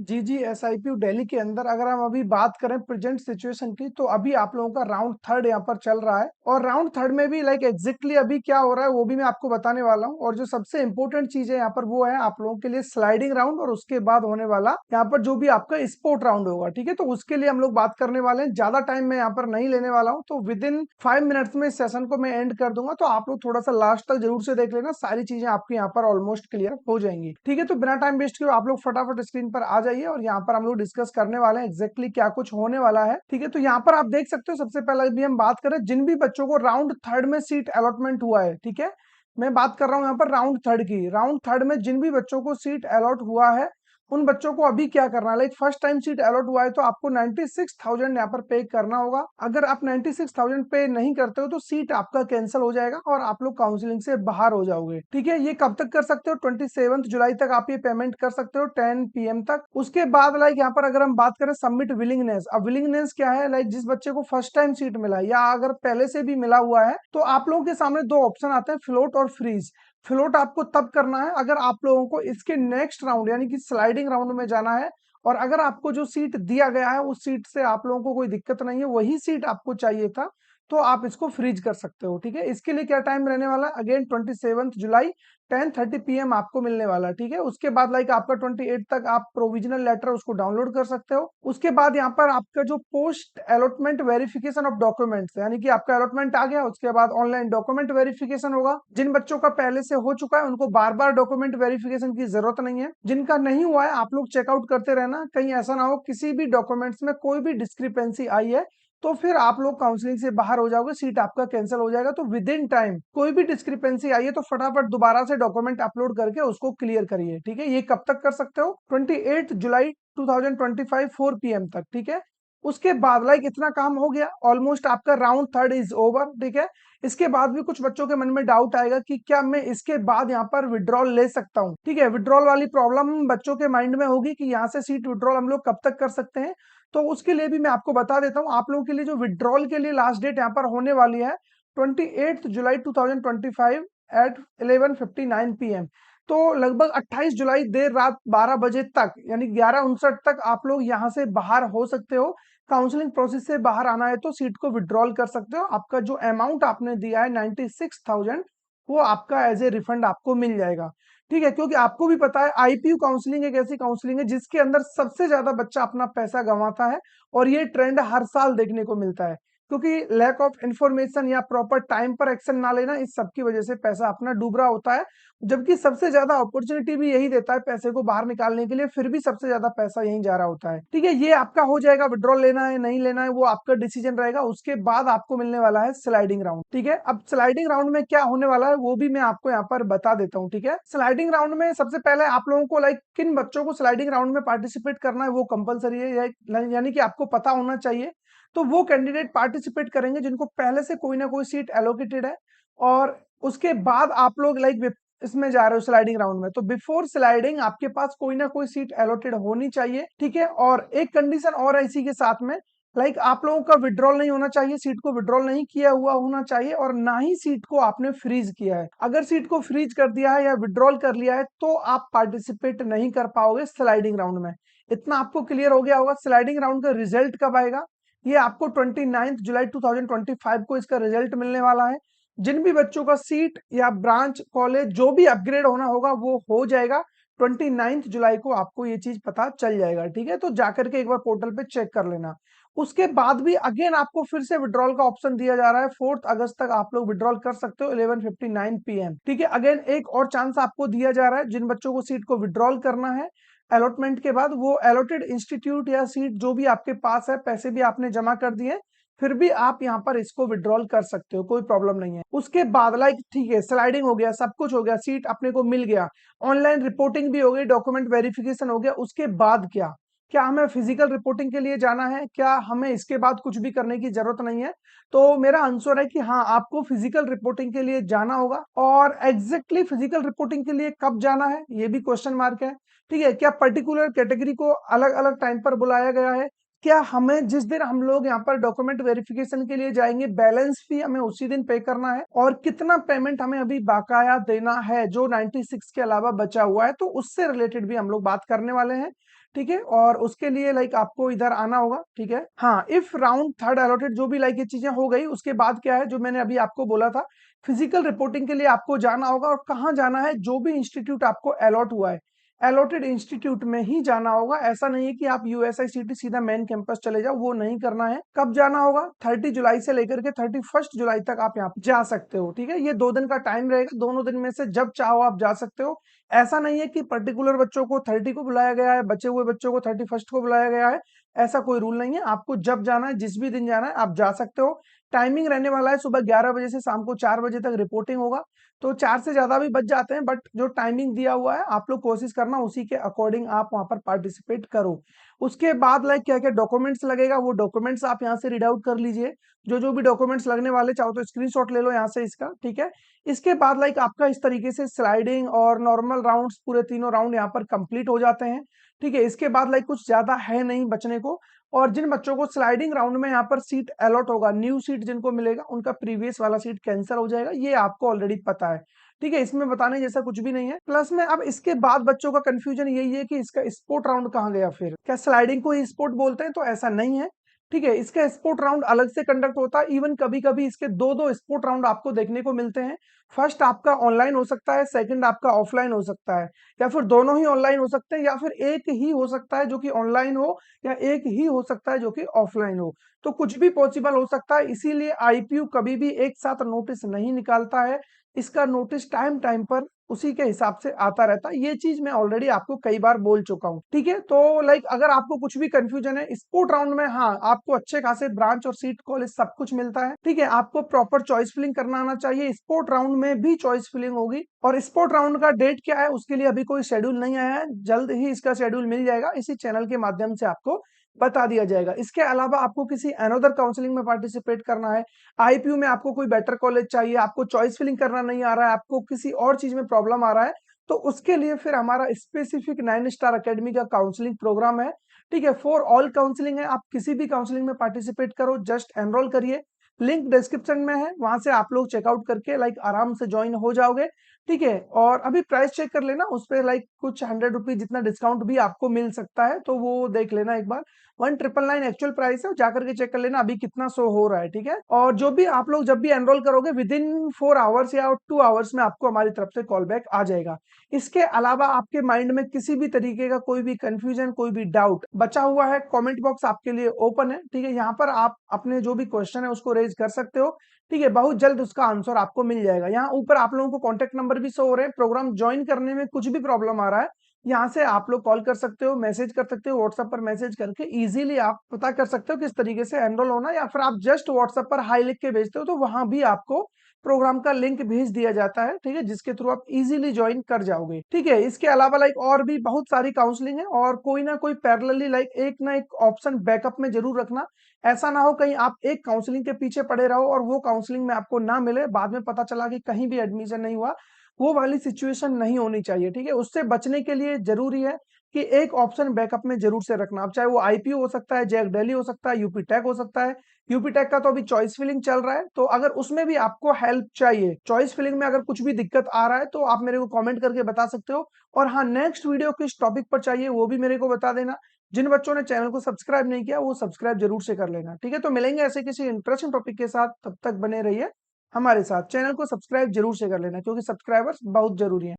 जी, जी, SIP Delhi के अंदर अगर हम अभी बात करें प्रेजेंट सिचुएशन की, तो अभी आप लोगों का राउंड थर्ड यहाँ पर चल रहा है और राउंड थर्ड में भी लाइक एग्जैक्टली अभी क्या हो रहा है वो भी मैं आपको बताने वाला हूँ। और जो सबसे इंपॉर्टेंट चीज है यहाँ पर वो है आप लोगों के लिए स्लाइडिंग राउंड और उसके बाद होने वाला यहाँ पर जो भी आपका स्पोर्ट राउंड होगा, ठीक है। तो उसके लिए हम लोग बात करने वाले हैं, ज्यादा टाइम मैं यहाँ पर नहीं लेने वाला हूँ, तो विद इन 5 मिनट्स में इस सेशन को मैं एंड कर दूंगा। तो आप लोग थोड़ा सा लास्ट तक जरूर से देख लेना, सारी चीजें आपकी यहाँ पर ऑलमोस्ट क्लियर हो जाएंगी, ठीक है। तो बिना टाइम वेस्ट किए आप लोग फटाफट स्क्रीन पर आ जाइए और यहाँ पर हम लोग डिस्कस करने वाले हैं एग्जैक्टली क्या कुछ होने वाला है, ठीक है। तो यहाँ पर आप देख सकते हो, सबसे पहले भी हम बात करें जिन भी बच्चों को राउंड थर्ड में सीट अलॉटमेंट हुआ है, ठीक है। मैं बात कर रहा हूँ यहाँ पर राउंड थर्ड की। राउंड थर्ड में जिन भी बच्चों को सीट अलॉट हुआ है उन बच्चों को अभी क्या करना है, like first time seat allot हुआ है तो आपको 96,000 यहाँ पर पे करना होगा। अगर आप 96,000 पे नहीं करते हो तो सीट आपका कैंसिल हो जाएगा और आप लोग काउंसलिंग से बाहर हो जाओगे, ठीक है। ये कब तक कर सकते हो, 27 जुलाई तक आप ये पेमेंट कर सकते हो 10 PM तक। उसके बाद लाइक यहाँ पर अगर हम बात करें सबमिट विलिंगनेस, अब विलिंगनेस क्या है, लाइक जिस बच्चे को फर्स्ट टाइम सीट मिला है या अगर पहले से भी मिला हुआ है तो आप लोगों के सामने दो ऑप्शन आते हैं, फ्लोट और फ्रीज। फ्लोट आपको तब करना है अगर आप लोगों को इसके नेक्स्ट राउंड यानी कि स्लाइडिंग राउंड में जाना है और अगर आपको जो सीट दिया गया है उस सीट से आप लोगों को कोई दिक्कत नहीं है, वही सीट आपको चाहिए था, तो आप इसको फ्रीज कर सकते हो, ठीक है। इसके लिए क्या टाइम रहने वाला है, अगेन 27 जुलाई 10:30 PM आपको मिलने वाला, ठीक है। उसके बाद लाइक आपका 28 तक आप प्रोविजनल लेटर उसको डाउनलोड कर सकते हो। उसके बाद यहाँ पर आपका जो post allotment verification of documents यानी कि आपका अलॉटमेंट आ गया, उसके बाद ऑनलाइन डॉक्यूमेंट वेरिफिकेशन होगा। जिन बच्चों का पहले से हो चुका है उनको बार बार डॉक्यूमेंट वेरिफिकेशन की जरूरत नहीं है, जिनका नहीं हुआ है आप लोग चेकआउट करते रहना, कहीं ऐसा ना हो किसी भी डॉक्यूमेंट्स में कोई भी डिस्क्रिपेंसी आई है तो फिर आप लोग काउंसलिंग से बाहर हो जाओगे, सीट आपका कैंसिल हो जाएगा। तो विद इन टाइम कोई भी डिस्क्रिपेंसी आई है तो फटाफट दोबारा से डॉक्यूमेंट अपलोड करके उसको क्लियर करिए, ठीक है। ये कब तक कर सकते हो, 28 जुलाई 2025 4 PM तक, ठीक है। उसके बाद लाइक इतना काम हो गया, ऑलमोस्ट आपका राउंड थर्ड इज ओवर, ठीक है। इसके बाद भी कुछ बच्चों के मन में डाउट आएगा कि क्या मैं इसके बाद यहाँ पर विड्रॉल ले सकता हूँ, ठीक है। विड्रॉल वाली प्रॉब्लम बच्चों के माइंड में होगी कि यहाँ से सीट विड्रॉल हम लोग कब तक कर सकते हैं। तो उसके लिए भी मैं आपको बता देता हूँ, आप लोगों के लिए जो विड्रॉल के लिए लास्ट डेट यहाँ पर होने वाली है 28 जुलाई 2025 एट 11:59 PM। तो लगभग 28 जुलाई देर रात 12 बजे तक यानी 11:59 तक आप लोग यहाँ से बाहर हो सकते हो। काउंसलिंग प्रोसेस से बाहर आना है तो सीट को विड्रॉल कर सकते हो। आपका जो अमाउंट आपने दिया है 96,000 वो आपका एज ए रिफंड आपको मिल जाएगा, ठीक है। क्योंकि आपको भी पता है आईपीयू काउंसलिंग एक ऐसी काउंसलिंग है जिसके अंदर सबसे ज्यादा बच्चा अपना पैसा गंवाता है और ये ट्रेंड हर साल देखने को मिलता है, क्योंकि लैक ऑफ इंफॉर्मेशन या प्रॉपर टाइम पर एक्शन ना लेना, इस सब की वजह से पैसा अपना डूब रहा होता है। जबकि सबसे ज्यादा अपॉर्चुनिटी भी यही देता है पैसे को बाहर निकालने के लिए, फिर भी सबसे ज्यादा पैसा यहीं जा रहा होता है, ठीक है। ये आपका हो जाएगा, विड्रॉल लेना है नहीं लेना है वो आपका डिसीजन रहेगा। उसके बाद आपको मिलने वाला है स्लाइडिंग राउंड, ठीक है। अब स्लाइडिंग राउंड में क्या होने वाला है वो भी मैं आपको यहाँ पर बता देता हूँ, ठीक है। स्लाइडिंग राउंड में सबसे पहले आप लोगों को लाइक किन बच्चों को स्लाइडिंग राउंड में पार्टिसिपेट करना है वो कंपलसरी है, यानी कि आपको पता होना चाहिए। तो वो कैंडिडेट पार्टिसिपेट करेंगे जिनको पहले से कोई ना कोई सीट एलोकेटेड है और उसके बाद आप लोग लाइक इसमें जा रहे हो स्लाइडिंग राउंड में, तो बिफोर स्लाइडिंग आपके पास कोई ना कोई सीट एलोटेड होनी चाहिए, ठीक है। और एक कंडीशन और है इसी के साथ में, लाइक आप लोगों का विड्रॉल नहीं होना चाहिए, सीट को विड्रॉल नहीं किया हुआ होना चाहिए और ना ही सीट को आपने फ्रीज किया है। अगर सीट को फ्रीज कर दिया है या विड्रॉल कर लिया है तो आप पार्टिसिपेट नहीं कर पाओगे स्लाइडिंग राउंड में। इतना आपको क्लियर हो गया होगा। स्लाइडिंग राउंड का रिजल्ट कब आएगा, ये आपको 29 जुलाई 2025 को इसका रिजल्ट मिलने वाला है। जिन भी बच्चों का सीट या ब्रांच कॉलेज जो भी अपग्रेड होना होगा वो हो जाएगा। 29 जुलाई को आपको ये चीज पता चल जाएगा, ठीक है। तो जाकर के एक बार पोर्टल पे चेक कर लेना। उसके बाद भी अगेन आपको फिर से विड्रॉल का ऑप्शन दिया जा रहा है, 4 अगस्त तक आप लोग विड्रॉल कर सकते हो 11:59 PM, ठीक है। अगेन एक और चांस आपको दिया जा रहा है, जिन बच्चों को सीट को विड्रॉल करना है अलॉटमेंट के बाद, वो अलॉटेड इंस्टीट्यूट या सीट जो भी आपके पास है, पैसे भी आपने जमा कर दिए, फिर भी आप यहाँ पर इसको विड्रॉल कर सकते हो, कोई प्रॉब्लम नहीं है। उसके बाद लाइक ठीक है, स्लाइडिंग हो गया, सब कुछ हो गया, सीट अपने को मिल गया, ऑनलाइन रिपोर्टिंग भी हो गई, डॉक्यूमेंट वेरिफिकेशन हो गया। उसके बाद क्या क्या हमें फिजिकल रिपोर्टिंग के लिए जाना है, क्या हमें इसके बाद कुछ भी करने की जरूरत नहीं है। तो मेरा आंसर है कि हाँ, आपको फिजिकल रिपोर्टिंग के लिए जाना होगा और एग्जैक्टली फिजिकल रिपोर्टिंग के लिए कब जाना है ये भी क्वेश्चन मार्क है, ठीक है। क्या पर्टिकुलर कैटेगरी को अलग अलग टाइम पर बुलाया गया है, क्या हमें जिस दिन हम लोग यहाँ पर डॉक्यूमेंट वेरिफिकेशन के लिए जाएंगे बैलेंस फी हमें उसी दिन पे करना है, और कितना पेमेंट हमें अभी बकाया देना है जो 96 के अलावा बचा हुआ है, तो उससे रिलेटेड भी हम लोग बात करने वाले हैं। ठीक है, और उसके लिए लाइक आपको इधर आना होगा, ठीक है। हाँ, इफ राउंड थर्ड अलॉटेड जो भी लाइक ये चीजें हो गई, उसके बाद क्या है जो मैंने अभी आपको बोला था, फिजिकल रिपोर्टिंग के लिए आपको जाना होगा। और कहाँ जाना है, जो भी इंस्टीट्यूट आपको अलॉट हुआ है, अलॉटेड इंस्टीट्यूट में ही जाना होगा। ऐसा नहीं है कि आप यूएसआईसीटी सीधा मेन कैंपस चले जाओ, वो नहीं करना है। कब जाना होगा, 30 जुलाई से लेकर के 31 जुलाई तक आप यहाँ जा सकते हो, ठीक है। ये 2 दिन का टाइम रहेगा, दोनों दिन में से जब चाहो आप जा सकते हो। ऐसा नहीं है कि पर्टिकुलर बच्चों को 30 को बुलाया गया है, बचे हुए बच्चों को 31 को बुलाया गया है, ऐसा कोई रूल नहीं है। आपको जब जाना है, जिस भी दिन जाना है, आप जा सकते हो। टाइमिंग रहने वाला है सुबह 11 बजे से शाम को 4 बजे तक रिपोर्टिंग होगा। तो 4 से ज्यादा भी बच जाते हैं, बट जो टाइमिंग दिया हुआ है आप लोग कोशिश करना उसी के अकॉर्डिंग आप वहां पर पार्टिसिपेट करो। उसके बाद लाइक क्या क्या डॉक्यूमेंट्स लगेगा, वो डॉक्यूमेंट्स आप यहाँ से रीड आउट कर लीजिए। जो जो भी डॉक्यूमेंट्स लगने वाले, चाहो तो स्क्रीनशॉट ले लो यहाँ से इसका, ठीक है। इसके बाद लाइक आपका इस तरीके से स्लाइडिंग और नॉर्मल राउंड्स पूरे तीनों राउंड यहाँ पर कंप्लीट हो जाते हैं, ठीक है। इसके बाद लाइक कुछ ज्यादा है नहीं बचने को। और जिन बच्चों को स्लाइडिंग राउंड में यहाँ पर सीट अलॉट होगा, न्यू सीट जिनको मिलेगा, उनका प्रीवियस वाला सीट कैंसिल हो जाएगा, ये आपको ऑलरेडी पता है, ठीक है। इसमें बताने जैसा कुछ भी नहीं है। प्लस में अब इसके बाद बच्चों का कंफ्यूजन यही है कि इसका स्पोर्ट राउंड कहाँ गया, फिर क्या स्लाइडिंग को ही स्पोर्ट बोलते हैं, तो ऐसा नहीं है, ठीक है। इसका स्पोर्ट राउंड अलग से कंडक्ट होता है। इवन कभी कभी इसके दो दो स्पोर्ट राउंड आपको देखने को मिलते हैं। फर्स्ट आपका ऑनलाइन हो सकता है, सेकंड आपका ऑफलाइन हो सकता है, या फिर दोनों ही ऑनलाइन हो सकते हैं, या फिर एक ही हो सकता है जो कि ऑनलाइन हो, या एक ही हो सकता है जो कि ऑफलाइन हो। तो कुछ भी पॉसिबल हो सकता है, इसीलिए आईपीयू कभी भी एक साथ नोटिस नहीं निकालता है। इसका नोटिस टाइम टाइम पर उसी के हिसाब से आता रहता है। ये चीज मैं ऑलरेडी आपको कई बार बोल चुका हूँ, ठीक है। तो लाइक अगर आपको कुछ भी कंफ्यूजन है स्पोर्ट राउंड में, हाँ आपको अच्छे खासे ब्रांच और सीट कॉलेज सब कुछ मिलता है, ठीक है। आपको प्रॉपर चॉइस फिलिंग करना आना चाहिए। स्पोर्ट राउंड में भी चॉइस फिलिंग होगी। और स्पोर्ट राउंड का डेट क्या है, उसके लिए अभी कोई शेड्यूल नहीं आया है, जल्द ही इसका शेड्यूल मिल जाएगा, इसी चैनल के माध्यम से आपको बता दिया जाएगा। इसके अलावा आपको किसी अनदर काउंसलिंग में पार्टिसिपेट करना है, आईपीयू में आपको कोई बेटर कॉलेज चाहिए, आपको चॉइस फिलिंग करना नहीं आ रहा है, आपको किसी और चीज में प्रॉब्लम आ रहा है, तो उसके लिए फिर हमारा स्पेसिफिक 9 स्टार अकेडमी का काउंसलिंग प्रोग्राम है, ठीक है। फॉर ऑल काउंसलिंग है, आप किसी भी काउंसलिंग में पार्टिसिपेट करो, जस्ट एनरोल करिए। लिंक डिस्क्रिप्शन में है, वहां से आप लोग चेकआउट करके लाइक आराम से ज्वाइन हो जाओगे, ठीक है। और अभी प्राइस चेक कर लेना, उस पर लाइक कुछ 100 रुपीज जितना डिस्काउंट भी आपको मिल सकता है, तो वो देख लेना एक बार। 1999 एक्चुअल प्राइस है, जाकर के चेक कर लेना अभी कितना शो हो रहा है, ठीक है। और जो भी आप लोग जब भी एनरोल करोगे, विद इन 4 आवर्स या 2 आवर्स में आपको हमारी तरफ से कॉल बैक आ जाएगा। इसके अलावा आपके माइंड में किसी भी तरीके का कोई भी कंफ्यूजन, कोई भी डाउट बचा हुआ है, कमेंट बॉक्स आपके लिए ओपन है, ठीक है। यहाँ पर आप अपने जो भी क्वेश्चन है उसको रेज कर सकते हो, ठीक है। बहुत जल्द उसका आंसर आपको मिल जाएगा। यहाँ ऊपर आप लोगों को कॉन्टेक्ट नंबर भी शो हो रहे हैं। प्रोग्राम ज्वाइन करने में कुछ भी प्रॉब्लम आ रहा है, यहाँ से आप लोग कॉल कर सकते हो, मैसेज कर सकते हो, व्हाट्सएप पर मैसेज करके इजीली आप पता कर सकते हो किस तरीके से एनरोल होना, या फिर आप जस्ट व्हाट्सएप पर हाई लिख के भेजते हो तो वहां भी आपको प्रोग्राम का लिंक भेज दिया जाता है, ठीक है, जिसके थ्रू आप इजीली ज्वाइन कर जाओगे, ठीक है। इसके अलावा लाइक और भी बहुत सारी काउंसलिंग है, और कोई ना कोई पैरेलली लाइक एक ना एक ऑप्शन बैकअप में जरूर रखना। ऐसा ना हो कहीं आप एक काउंसलिंग के पीछे पड़े रहो और वो काउंसलिंग में आपको ना मिले, बाद में पता चला कि कहीं भी एडमिशन नहीं हुआ। वो वाली सिचुएशन नहीं होनी चाहिए, ठीक है। उससे बचने के लिए जरूरी है कि एक ऑप्शन बैकअप में जरूर से रखना। अब चाहे वो आईपीयू हो सकता है, जैक दिल्ली हो सकता है, यूपी टेक हो सकता है। यूपी टेक का तो अभी चॉइस फिलिंग चल रहा है, तो अगर उसमें भी आपको हेल्प चाहिए, चॉइस फिलिंग में अगर कुछ भी दिक्कत आ रहा है, तो आप मेरे को कमेंट करके बता सकते हो। और हाँ, नेक्स्ट वीडियो किस टॉपिक पर चाहिए वो भी मेरे को बता देना। जिन बच्चों ने चैनल को सब्सक्राइब नहीं किया वो सब्सक्राइब जरूर से कर लेना, ठीक है। तो मिलेंगे ऐसे किसी इंटरेस्टिंग टॉपिक के साथ, तब तक बने रहिए हमारे साथ। चैनल को सब्सक्राइब जरूर से कर लेना, क्योंकि सब्सक्राइबर्स बहुत जरूरी है।